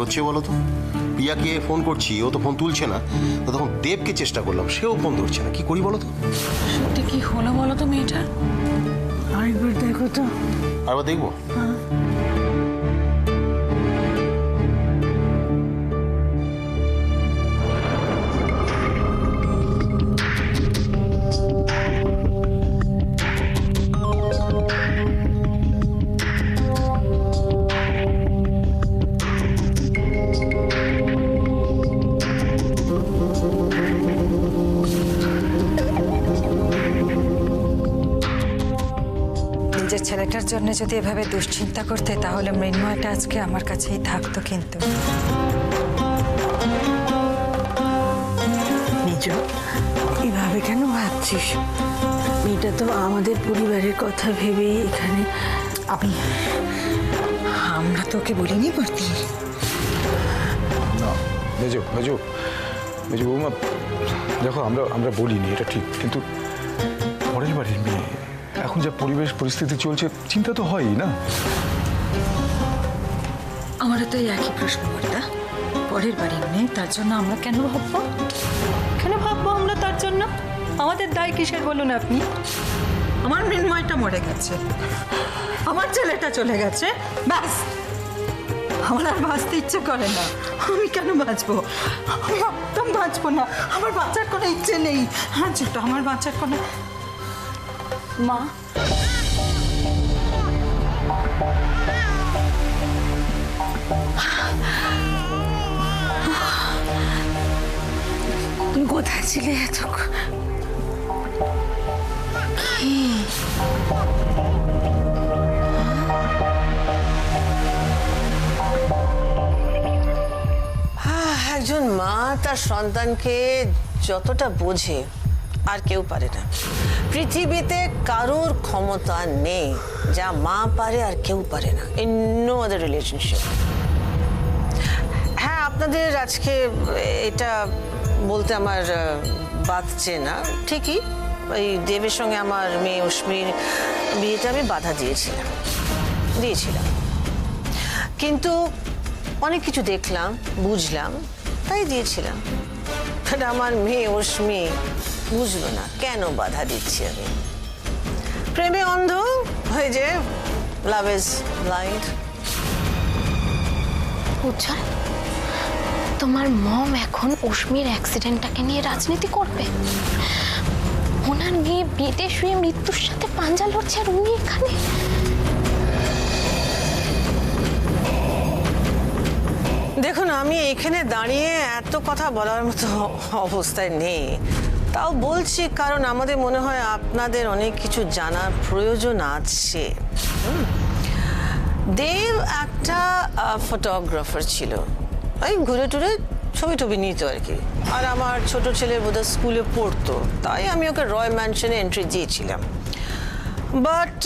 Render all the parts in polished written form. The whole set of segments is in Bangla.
হচ্ছে বলো তো? প্রিয়াকে ফোন করছি, ও তো ফোন তুলছে না। তো তখন দেবকে চেষ্টা করলাম, সেও ফোন ধরছে না। কি করি বলো তো? সত্যি কি হলো বলো তো মেয়েটার? আরেকবার দেখো তো। আরেকবার দেখবো? নিজের ছেলেটার জন্য যদি এভাবে দুশ্চিন্তা করতে তাহলে মৃন্ময়টা আজকে আমার কাছেই থাকতো। কিন্তু নিজ এভাবে কেন ভাবছিস? মেয়েটা তো আমাদের পরিবারের কথা ভেবেই এখানে। আমরা তোকে বলিনি বর্তি। না মেজো মেজো মেজো বৌমা, দেখো আমরা বলিনি, এটা ঠিক, কিন্তু পরের বাড়ির মেয়ে, এখন যা পরিবেশ পরিস্থিতি চলছে, চিন্তা তো হয়ই না। আমারও তো একই প্রশ্ন বর্তা। পরের বাড়ির মেয়ে, তার জন্য আমরা কেন ভাববো? কেন ভাববো আমরা তার জন্য? আমাদের দায় কিসের বলুন আপনি? আমার মৃন্ময়টা মরে গেছে, আমার ছেলেটা চলে গেছে, ব্যাস। আমার আর বাঁচতে ইচ্ছে করে না। আমি কেন বাঁচবো? আমি একদম বাঁচবো না। আমার বাঁচার কোনো ইচ্ছে নেই। হ্যাঁ ছোট, আমার বাঁচার কোনো। মা, তুমি কোথায় ছিলে এতক্ষণ? একজন মা তার সন্তানকে যতটা বোঝে আর কেউ পারে না। পৃথিবীতে কারোর ক্ষমতা নেই যা মা পারে আর কেউ পারে না, ইন নো আদার রিলেশনশিপ। হ্যাঁ, আপনাদের আজকে এটা বলতে আমার বাধছে না, ঠিকই। ওই দেবের সঙ্গে আমার মেয়ে অশ্মির বিয়েতে আমি বাধা দিয়েছিলাম, কিন্তু অনেক কিছু দেখলাম, বুঝলাম, তাই দিয়েছিলাম। বাট আমার মেয়ে অশ্মি বুঝলো না কেন বাধা দিচ্ছি আমি। প্রেমে অন্ধ হয়ে যে লাভ ইজ ব্লাইন্ড। উজ্জ্বল, তোমার মম এখন অশ্মির অ্যাক্সিডেন্টটাকে নিয়ে রাজনীতি করবে? ওনার মেয়ে বেডে শুয়ে মৃত্যুর সাথে পাঞ্জা লড়ছে আর উনি এখানে? দেখুন, আমি এখানে দাঁড়িয়ে এত কথা বলার মতো অবস্থায় নেই, তাও বলছি কারণ আমাদের মনে হয় আপনাদের অনেক কিছু জানার প্রয়োজন আছে। দেব একটা ফটোগ্রাফার ছিল, ওই ঘুরে টুরে ছবি টবি নিত আর কি। আর আমার ছোট ছেলে বোধহয় স্কুলে পড়তো, তাই আমি ওকে রয় ম্যানশনে এন্ট্রি দিয়েছিলাম। বাট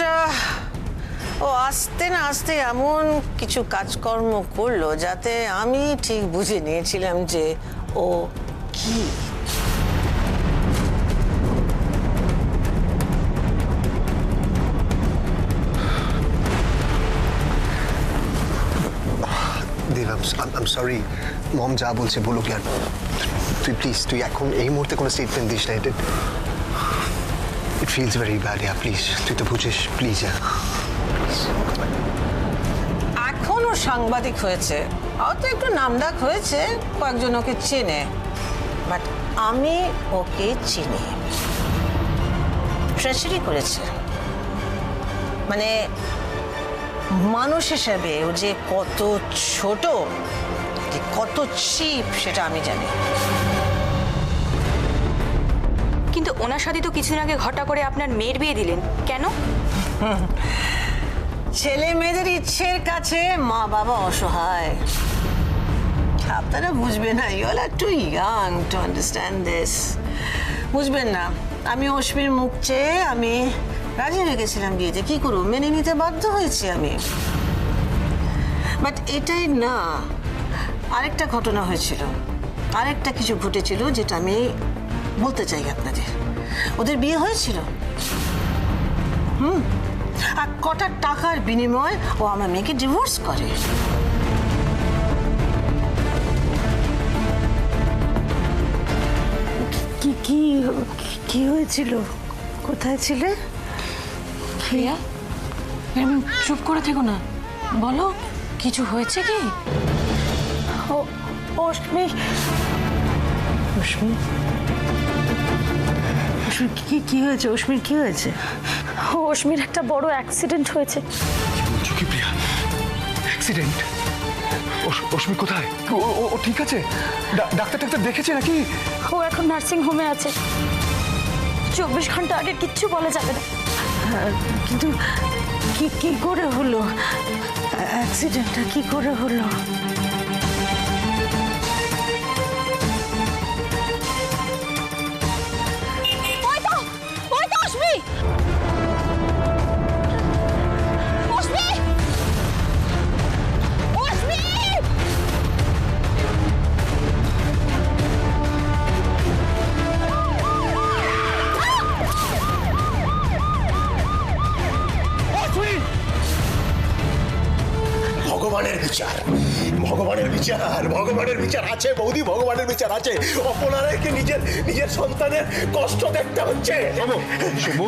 ও আস্তে না আস্তে এমন কিছু কাজকর্ম করলো যাতে আমি ঠিক বুঝে নিয়েছিলাম যে ও কি। দেব, আই এম সরি। মম যা বলছে বলুক। আর তুই প্লিজ, তুই এখন এই মুহূর্তে কোনো স্টেটমেন্ট দিস না। It feels very bad. Please, তুই তো বুঝিস, প্লিজ। এখনো সাংবাদিক হয়েছে, হয়তো একটু নামডাক হয়েছে, কয়েকজন ওকে চেনে, বাট আমি ওকে চিনি। ট্রেজারি করেছে, মানে মানুষ হিসেবে ও যে কত ছোট, কত চিপ সেটা আমি জানি। কিন্তু ওনার সাথে তো কিছুদিন আগে ঘটা করে আপনার মেয়ের বিয়ে দিলেন, কেন? ছেলে মেয়েদের ইচ্ছের কাছে মা বাবা অসহায়। আপনারা বুঝবেন না, you all are too young to understand this. বুঝবেন না। আমি অশ্মির মুখ চেয়ে আমি রাজি হয়ে গেছিলাম বিয়েতে। কি করবো, মেনে নিতে বাধ্য হয়েছি আমি। বাট এটাই না, আরেকটা ঘটনা হয়েছিল, আরেকটা কিছু ঘটেছিল যেটা আমি বলতে চাই আপনাদের। ওদের বিয়ে হয়েছিল, আর কটা টাকার বিনিময়ে ও আমার মেয়েকে ডিভোর্স করে। কি হয়েছিল? কোথায় ছিলে? প্রিয়া এরকম চুপ করে থেকো না, বলো কিছু হয়েছে কি? অশ্মি অশ্মি অশ্মি কি হয়েছে? অশ্মির কি হয়েছে? অশ্মির একটা বড় অ্যাক্সিডেন্ট হয়েছে। বলছো কি প্রিয়া? অ্যাক্সিডেন্ট? অশ্মি কোথায়? ও ঠিক আছে? ডাক্তার দেখেছে নাকি? ও এখন নার্সিং হোমে আছে। 24 ঘন্টা আগে কিচ্ছু বলা যাবে না। কিন্তু কি করে হলো অ্যাক্সিডেন্টটা? কি করে হলো? ওই তো অশ্মি! অশ্মি! অশ্মি! ভগবানের বিচার, ভগবানের বিচার, ভগবানের বিচার আছে বৌদি, ভগবানের বিচার আছে। অপনারায়কে নিজের সন্তানের কষ্ট দেখতে হচ্ছে। শুভু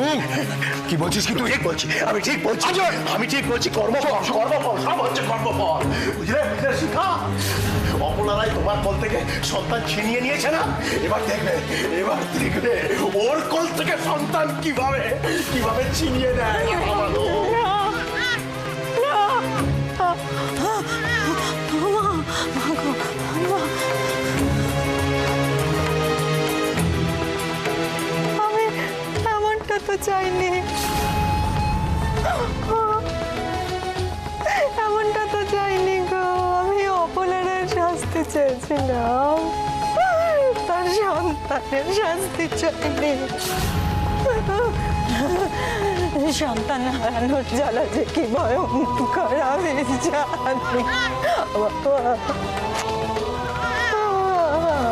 কি বলছিস কি তুই? ঠিক বলছি, আমি ঠিক বলছি, আমি ঠিক বলছি। কর্মফল সব হচ্ছে কর্মফল, বুঝলে শিখা? অপনারায় তোমার কোল থেকে সন্তান ছিনিয়ে নিয়েছে না? এবার দেখবে ওর কোল থেকে সন্তান কিভাবে ছিনিয়ে নেয়। আমি এমনটা তো চাইনি, এমনটা তো চাইনি গো। আমি অপলারের শাস্তি চেয়েছিলাম, তার সন্তানের শাস্তি চাইনি। সন্তান হারানোর জ্বালা যে কি ভয়ঙ্কর আমি জানি।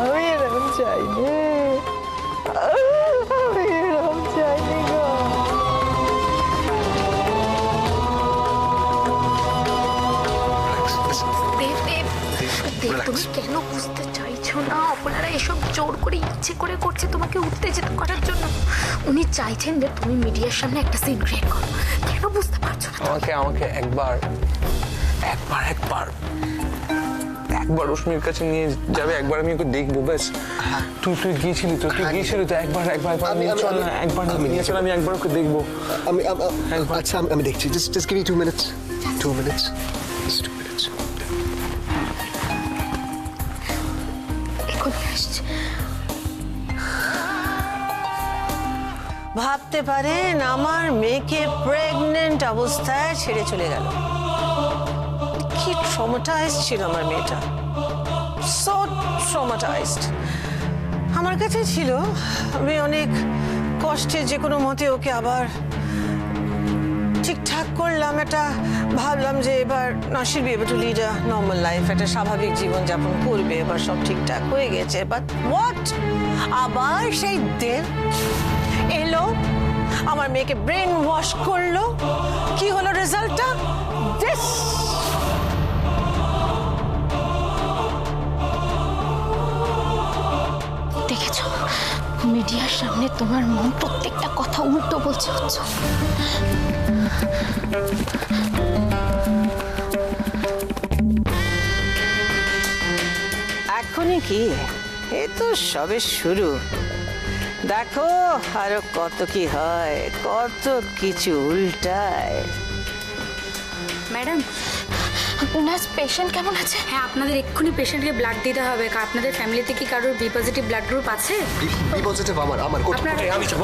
আমি এরকম চাইনি, আমি এরকম চাইনি গো। তুমি কেন বুঝতে চাইছো না? আপনারা এসব জোর করে ইচ্ছে করে করছে তোমাকে উত্তেজিত করার জন্য। উনি চাইছেন যে তুমি মিডিয়ার সামনে একটা সিন ক্রিয়েট করো। কেন বুঝতে পারছো না? আমাকে একবার রশ্মির কাছে নিয়ে যাবে, একবার আমি ওকে দেখবো ব্যাস। তুই গিয়েছিলি তো, একবার চল না, একবার নিয়ে চল, আমি একবার ওকে দেখবো। আচ্ছা আমি দেখছি, just give me 2 minutes. 2 minutes. Just 2 minutes. এখনই আসছে। ভাবতে পারেন আমার মেয়েকে প্রেগনেন্ট অবস্থায় ছেড়ে চলে গেল। কি ট্রমাটাইজড ছিল আমার মেয়েটা, সো ট্রমাটাইজড। আমার কাছে ছিল, আমি অনেক কষ্টে যে কোনো মতে ওকে আবার ঠিকঠাক করলাম। এটা ভাবলাম যে এবার Nasir be able to lead a normal life, একটা স্বাভাবিক জীবনযাপন করবে, এবার সব ঠিকঠাক হয়ে গেছে। বাট হোয়াট, আবার সেই দেব এলো, আমার মেয়েকে ব্রেন ওয়াশ করলো। কি হলো রেজাল্টটা? দিস। দেখেছো, মিডিয়ার সামনে তোমার মন প্রত্যেকটা কথা উল্টো বলছে হচ্ছে। এখনই কি, এ তো সবে শুরু। দেখো আরো কত কি হয়, কত কিছু উল্টায়। ম্যাডাম, নার্স, পেশেন্ট কেমন আছে? হ্যাঁ আপনাদের এক্ষুনি পেশেন্টকে ব্লাড দিতে হবে। আপনাদের ফ্যামিলিতে কি কারোর বি পজিটিভ ব্লাড গ্রুপ আছে? বি পজিটিভ আমার আপনার আমি যাবো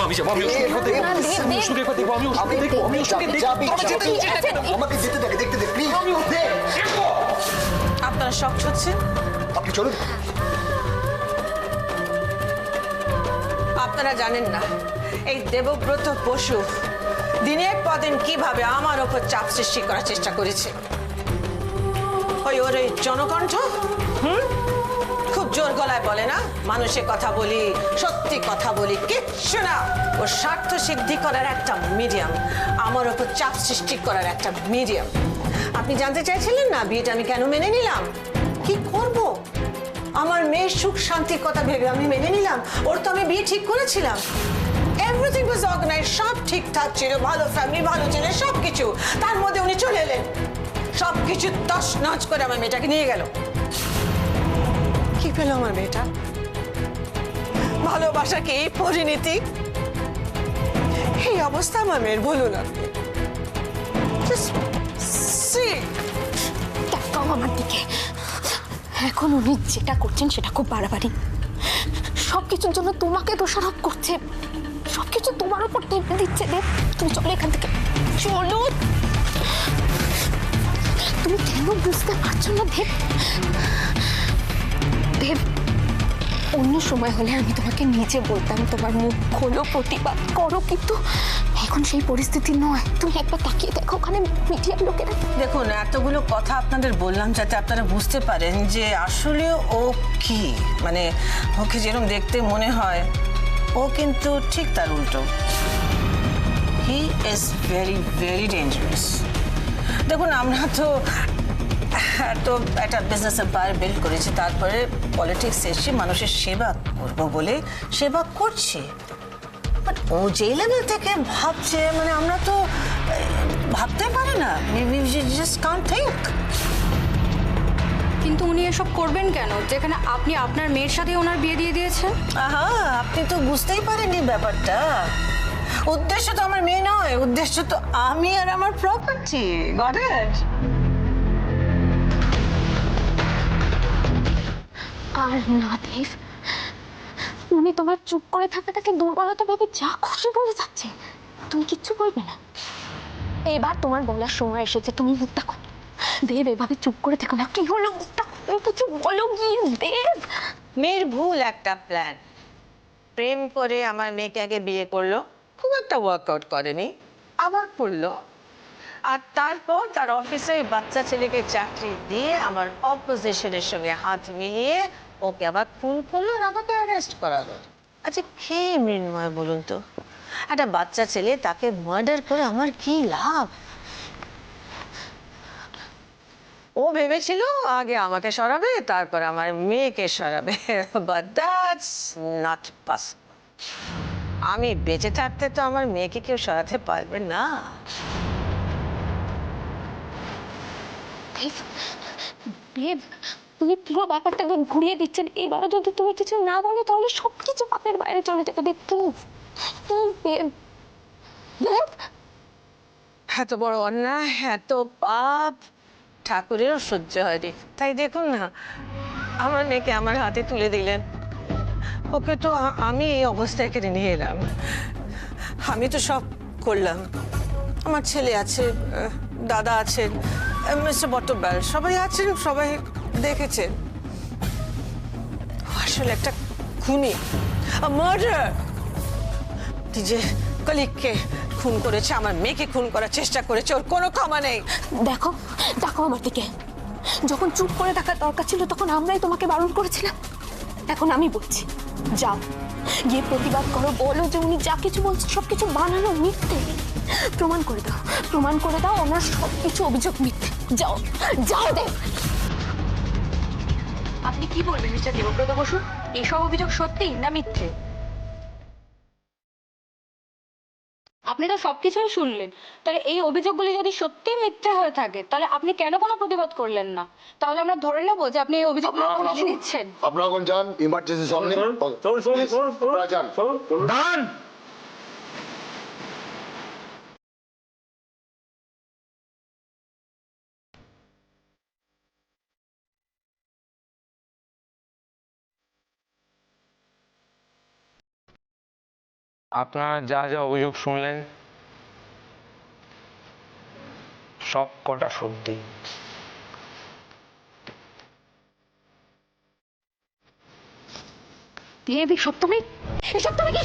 আমাকে দেখতে দে প্লিজ। আপনারা শক হচ্ছেন? আপনি চলুন। আপনারা জানেন না এই দেবব্রত বসু দিনের পর দিন কিভাবে আমার ওপর চাপ সৃষ্টি করার চেষ্টা করেছে। ওর এই জনকণ্ঠ খুব জোর গলায় বলে না, মানুষের কথা বলি, সত্যি কথা বলি, কিচ্ছু না। ও স্বার্থ সিদ্ধি করার একটা মিডিয়াম, আমার ওপর চাপ সৃষ্টি করার একটা মিডিয়াম। আপনি জানতে চাইছিলেন না বিয়েটা আমি কেন মেনে নিলাম, কি করব? আমার মেয়ের সুখ শান্তির কথা ভেবে আমি মেনে নিলাম। ওর তো আমি বিয়ে ঠিক করেছিলাম। এভরিথিং ওয়াজ অর্গানাইজ, সব ঠিকঠাক ছিল, ভালো ফ্যামিলি, ভালো ছেলে, সব কিছু। তার মধ্যে উনি চলে এলেন, সব কিছু তছনছ করে আমার মেয়েটাকে নিয়ে গেল। কি পেল আমার মেয়েটা? ভালোবাসা কি পরিণীতি? এই অবস্থা আমার মেয়ের, বলুন আপনি। Just see. তাকাও আমার দিকে। এখন উনি যেটা করছেন সেটা খুব বাড়াবাড়ি। সবকিছুর জন্য তোমাকে দোষারোপ করছে, সবকিছু তোমার উপর টেপে দিচ্ছে। দেব, তুমি চলো এখান থেকে, চলো। তুমি কেন বুঝতে পারছো না দেব? দেব, অন্য সময় হলে আমি তোমাকে নিজে বলতাম তোমার মুখ খোলো, প্রতিবাদ করো, কিন্তু এখন সেই পরিস্থিতি নয়। তুমি একবার তাকিয়ে দেখো ওখানে মিডিয়ার লোকেরা। দেখুন, এতগুলো কথা আপনাদের বললাম যাতে আপনারা বুঝতে পারেন যে আসলে ও কি, মানে ওকে যেরকম দেখতে মনে হয় ও কিন্তু ঠিক তার উল্টো। He is very very dangerous. দেখুন, আমরা তো একটা বিজনেস এম্পায়ার বিল্ড করেছি, তারপরে পলিটিক্স এসে মানুষের সেবা করবো বলে সেবা করছি। বাট ও যে লেভেল থেকে ভাবছে, মানে আমরা তো ভাবতে পারি না। Just Kant think. কিন্তু উনি এসব করবেন কেন, যেখানে আপনি আপনার মেয়ের সাথে ওনার বিয়ে দিয়ে দিয়েছেন? আহা, আপনি তো বুঝতেই পারেননি ব্যাপারটা। উদ্দেশ্য তো আমার মেয়ে নয়, উদ্দেশ্য তো আমি আর আমার প্রপার্টি। Got it? আর না দেব, উনি তোমার চুপ করে থাকাটাকে দুর্বলতা ভেবে যা খুশি বলে যাচ্ছে। তুমি কিচ্ছু বলবে না। এবার তোমার বলার সময় এসেছে, তুমি মুখটা খোলো। দেব, এভাবে চুপ করে থেকো না। কি হলো? মুখটা খোলো, কিছু বলো কি দেব? মেয়ের ভুল একটা প্ল্যান। প্রেম করে আমার মেয়েকে আগে বিয়ে করলো, খুব একটা ওয়ার্কআউট করেনি, আবার করলো। আর তারপর তার অফিসে বাচ্চা ছেলেকে চাকরি দিয়ে আমার অপোজিশনের সঙ্গে হাত মিলিয়ে ওকে আবার খুন করলো আর আমাকে অ্যারেস্ট করালো। আচ্ছা, কে মৃন্ময় বলুন তো? একটা বাচ্চা ছেলে, তাকে মার্ডার করে আমার কি লাভ? ও ভেবেছিল আগে আমাকে সরাবে, তারপর আমার মেয়েকে সরাবে। But that's not possible. আমি বেঁচে থাকতে তো আমার মেয়েকে কেউ সরাতে পারবে না। দেব, তুমি পুরো ব্যাপারটা ঘুরিয়ে দিচ্ছেন। এবারে যদি তুমি কিছু না বলো তাহলে সবকিছু পাপের বাইরে চলে যাবে। দেব, দেব, দেব। এত বড় অন্যায়, এত পাপ ঠাকুরেরও সহ্য হয়নি। তাই দেখুন না, আমার মেয়েকে আমার হাতে তুলে দিলেন। ওকে তো আমি এই অবস্থায় কেড়ে নিয়ে এলাম। আমি তো সব করলাম। আমার ছেলে আছে, দাদা আছেন, মিস্টার বট্টব্যাল, সবাই আছেন, সবাই দেখেছেন। আসলে একটা খুনি, মার্ডার। যে কলিগকে খুন করেছে, আমার মেয়েকে খুন করার চেষ্টা করেছে, ওর কোনো ক্ষমা নেই। দেখো, দেখো আমার দিকে। যখন চুপ করে থাকার দরকার ছিল তখন আমরাই তোমাকে বারণ করেছিলাম। এখন আমি বলছি, যাও গিয়ে প্রতিবাদ করো, বলো যে উনি যা কিছু বলছে সবকিছু বানানো, মিথ্যে। প্রমাণ করে দাও, প্রমাণ করে দাও ওনার সবকিছু অভিযোগ মিথ্যে। যাও, যাও দেব। আপনি কি বলবেন মিস্টার দেবব্রত বসু? এসব অভিযোগ সত্যি না মিথ্যে? আপনি তো সবকিছুই শুনলেন। তাহলে এই অভিযোগগুলি যদি সত্যি মিথ্যে হয়ে থাকে তাহলে আপনি কেন কোনো প্রতিবাদ করলেন না? তাহলে আমরা ধরে নেবো যে আপনি এই অভিযোগগুলো মেনে নিচ্ছেন। আপনারা এখন যান, ইমার্জেন্সি সামনে যান। দাঁড়ান! আপনারা যা যা অভিযোগ শুনলেন সব কটা সত্যি। দেব, এসব তুমি কি?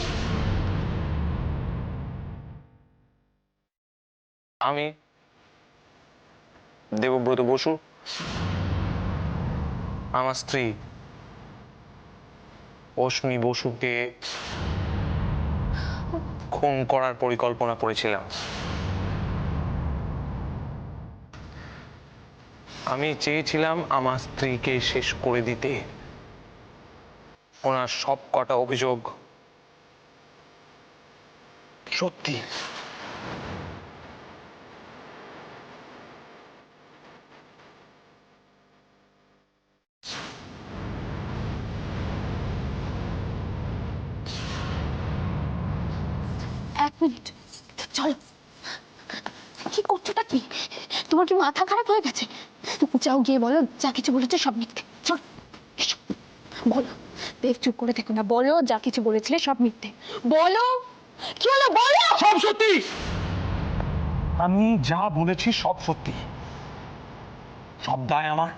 আমি দেবব্রত বসু আমার স্ত্রী অশ্মি বসুকে খুন করার পরিকল্পনা করেছিলাম। আমি চেয়েছিলাম আমার স্ত্রীকে শেষ করে দিতে, ওনার সব কটা অভিযোগ সত্যি। এক মিনিট, চলো। কি করছোটা কি? তোমার কি মাথা খারাপ হয়ে গেছে? যাও গিয়ে বলো যা কিছু বলেছে সব মিথ্যে। চল, এসো। বলো। দেব চুপ করে থেকো না, বলো যা কিছু বলেছিলে সব মিথ্যে। বলো কি হলো, বলো। সব সত্যি, আমি যা বলেছি সব সত্যি। সব দায় আমার।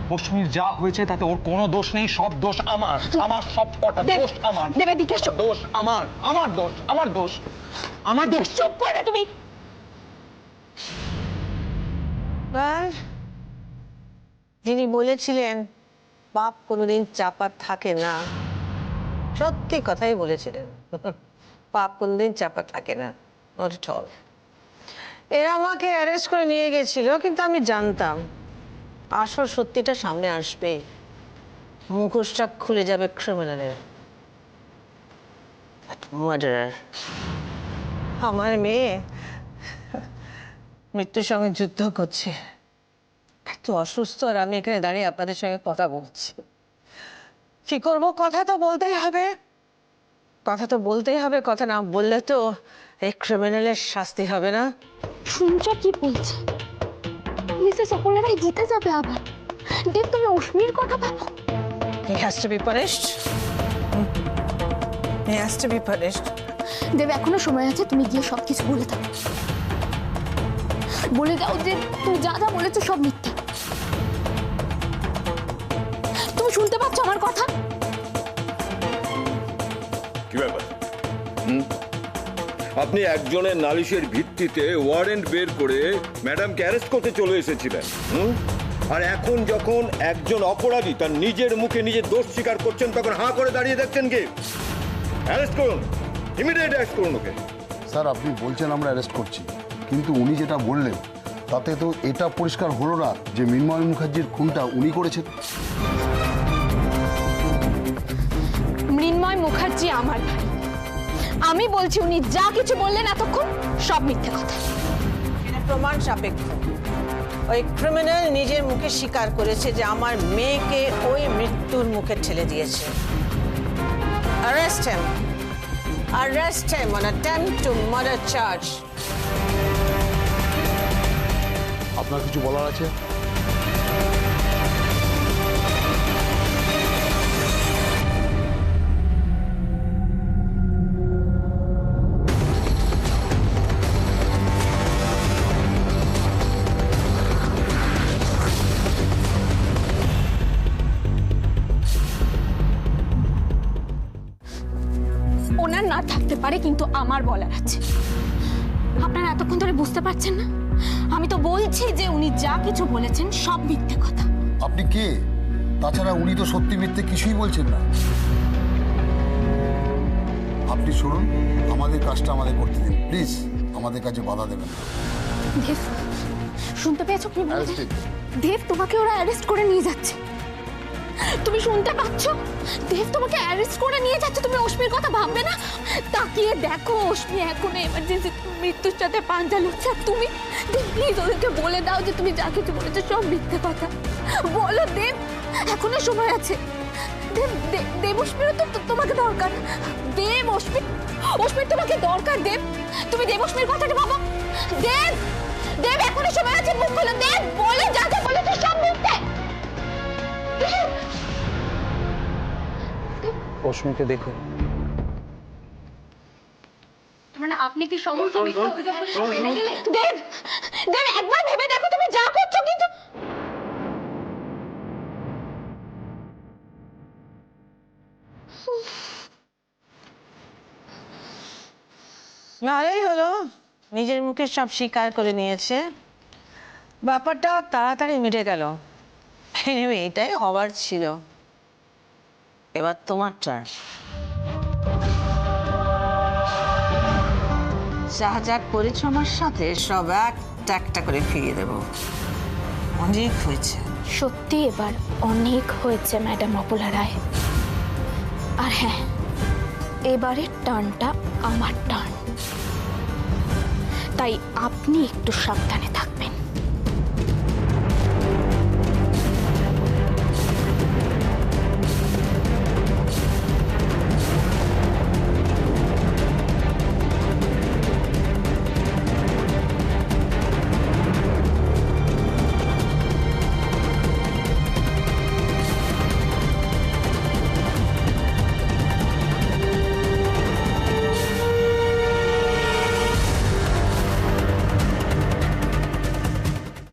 মৌসুমীর যা হয়েছে তাতে ওর কোনো দোষ নেই, সব দোষ আমার। আমার সব কটা দোষ আমার। দেব এদিকে এসো। দোষ আমার, আমার দোষ, আমার দোষ, আমার দোষ। চুপ করে তুমি। যিনি বলেছিলেন পাপ কোনোদিন চাপা থাকে না, সত্যি কথাই বলেছিলেন। পাপ কোনোদিন চাপা থাকে না, নট এট অল। এরা আমাকে অ্যারেস্ট করে নিয়ে গেছিল, কিন্তু আমি জানতাম আসল সত্যিটা সামনে আসবে, মুখোশটা খুলে যাবে ক্রিমিনালের। মার্ডারার আমার মেয়ে মৃত্যুর সঙ্গে যুদ্ধ করছে, এত অসুস্থ, আর আমি এখানে দাঁড়িয়ে আপনাদের সঙ্গে কথা বলছি। কি করবো? কথা তো বলতেই হবে, কথা তো বলতেই হবে। কথা না বললে তো এই ক্রিমিনালের শাস্তি হবে না। শুনছো কি বলছে? মিসেস অপর্ণারাই জিতে যাবে আবার। দেব তুমি অশ্মির কথা ভাবো। He has to be punished. He has to be punished. দেব এখনো সময় আছে, তুমি গিয়ে সবকিছু বলে দাও। বলে দাও যে তুমি যা যা বলেছো সব মিথ্যে। তুমি শুনতে পাচ্ছ আমার কথা? কি ব্যাপার? আপনি একজনের নালিশের ভিত্তিতে ওয়ারেন্ট বের করে ম্যাডামকে অ্যারেস্ট করতে চলে এসেছিলেন, আর এখন যখন একজন অপরাধী তার নিজের মুখে নিজের দোষ স্বীকার করছেন, তখন হাঁ করে দাঁড়িয়ে দেখছেন কি? অ্যারেস্ট করুন, ইমিডিয়েট অ্যারেস্ট করুন ওকে। স্যার আপনি বলছেন আমরা অ্যারেস্ট করছি, কিন্তু উনি যেটা বললেন তাতে তো এটা পরিষ্কার হলো না যে মৃন্ময় মুখার্জির খুনটা উনি করেছেন। মৃন্ময় মুখার্জি আমার ভাই। আমি বলছি উনি যা কিছু বললেন এতক্ষণ সব মিথ্যে কথা। এটা প্রমাণ সাপেক্ষ। ওই ক্রিমিনাল নিজের মুখে স্বীকার করেছে যে আমার মেয়েকে ওই মৃত্যুর মুখে ঠেলে দিয়েছে। Arrest him. Arrest him on attempt to murder charge. আপনার কিছু বলার আছে? ওনার না থাকতে পারে, কিন্তু আমার বলার আছে। আপনারা এতক্ষণ ধরে বুঝতে পারছেন না? আমি তো বলছি যে উনি যা কিছু বলেছেন সব মিথ্যে কথা। আপনি কে? তাছাড়া উনি তো সত্যি মিথ্যে কিছুই বলছেন না। আপনি শুনুন, আমাদের কাজটা আমাদের করতে দিন প্লিজ, আমাদের কাছে বাধা দেবেন না। দেব, শুনতে পেয়েছো কি বলছে? দেব, তোমাকে ওরা অ্যারেস্ট করে নিয়ে যাচ্ছে। তুমি শুনতে পাচ্ছ? দেব তোমাকে অ্যারেস্ট করে নিয়ে যাচ্ছে। তুমি অশ্মির কথা ভাববে না? তাকিয়ে দেখো, অশ্মি এখন এমার্জেন্সি মৃত্যুর সাথে পাঞ্জা লড়ছে। আর তুমি দেব প্লিজ ওদেরকে বলে দাও যে তুমি যা কিছু বলেছো সব মিথ্যে কথা। বলো দেব, এখনো সময় আছে। দেব, দেব অশ্মিরও তো তোমাকে দরকার। দেব অশ্মি, অশ্মির তোমাকে দরকার। দেব, তুমি দেব অশ্মির কথাটা ভাবো। দেব, দেব এখনো সময় আছে, মুখ খোলো। দেব, বলো যা যা বলেছো সব মিথ্যে। অশ্মিকে দেখুন। মানে আপনি কি সমস্ত মিথ্যা অভিযোগ মেনে নিলেন? দেব, দেব একবার ভেবে দেখো তুমি যা করছো, কিন্তু ভালোই হলো, নিজের মুখে সব স্বীকার করে নিয়েছে। ব্যাপারটা তাড়াতাড়ি মিটে গেল। Anyway, এটাই হবার ছিল। এবার তোমার টার্ন। যা যা করেছো আমার সাথে সব একটা একটা করে ফিরিয়ে দেব। অনেক হয়েছে। সত্যি এবার অনেক হয়েছে ম্যাডাম অপলা রায়। আর হ্যাঁ, এবারের টার্নটা আমার টার্ন, তাই আপনি একটু সাবধানে থাকবেন।